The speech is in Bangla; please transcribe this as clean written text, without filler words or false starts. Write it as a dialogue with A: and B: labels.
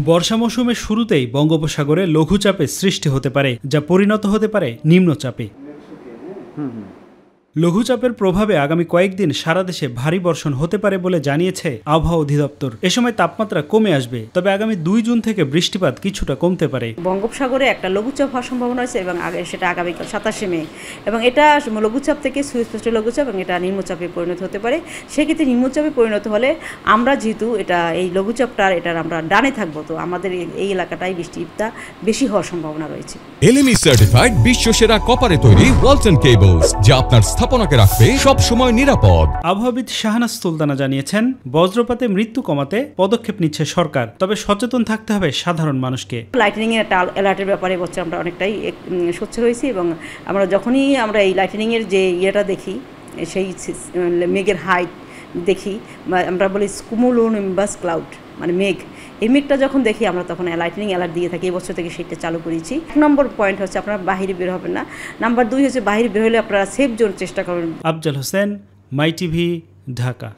A: বর্ষা মৌসুমের শুরুতেই বঙ্গোপসাগরে লঘুচাপের সৃষ্টি হতে পারে, যা পরিণত হতে পারে নিম্নচাপে। লঘুচাপের প্রভাবে আগামী কয়েকদিন সারা দেশে ভারী বর্ষণ হতে পারে বলে জানিয়েছে আবহাওয়া অধিদপ্তর। এ সময় তাপমাত্রা কমে আসবে, তবে আগামী 2 জুন থেকে বৃষ্টিপাত কিছুটা কমতে পারে।
B: বঙ্গোপসাগরে একটা লঘুচাপ হওয়ার সম্ভাবনা আছে এবং সেটা আগামীকাল 27শে মে, এবং এটা লঘুচাপ থেকে সুস্পষ্ট লঘুচাপ এবং এটা নিম্নচাপে পরিণত হতে পারে। সেক্ষেত্রে নিম্নচাপে পরিণত হলে আমরা যেহেতু এই এটার আমরা ডানে থাকবো, তো আমাদের এই এলাকাটাই বৃষ্টিটা বেশি হওয়ার সম্ভাবনা রয়েছে।
C: এলএমই সার্টিফাইড বিশ্বসেরা কপারে তৈরি ওয়ালটন কেবলস, যা আপনার স্থাপনাকে রাখবে সব সময় নিরাপদ।
A: আবহাওয়াবিদ শাহনাজ সুলতানা জানিয়েছেন, বজ্রপাতে মৃত্যু কমাতে পদক্ষেপ নিচ্ছে সরকার, তবে সচেতন থাকতে হবে সাধারণ মানুষকে।
B: লাইটেনিং এর একটা অ্যালার্টের ব্যাপারে বলছে আমরা অনেকটাই সোচ্চার হয়েছি, এবং আমরা যখনই আমরা এই লাইটেনিং এর যে ইয়েটা দেখি, সেই মেঘের হাইট দেখি, আমরা বলি স্কুমুলোনিম্বাস ক্লাউড, মানে মেঘ, এই মেঘটা যখন দেখি আমরা তখন লাইটেনিং অ্যালার্ট দিয়ে থাকি। এবছর থেকে সেটা চালু করেছি। 1 নম্বর পয়েন্ট হচ্ছে আপনারা বাহিরে বের হবেন না। নাম্বার 2 হচ্ছে বাহিরে বের হলে আপনারা সেফ জোন চেষ্টা করবেন।
A: আফজাল হোসেন, মাই টিভি, ঢাকা।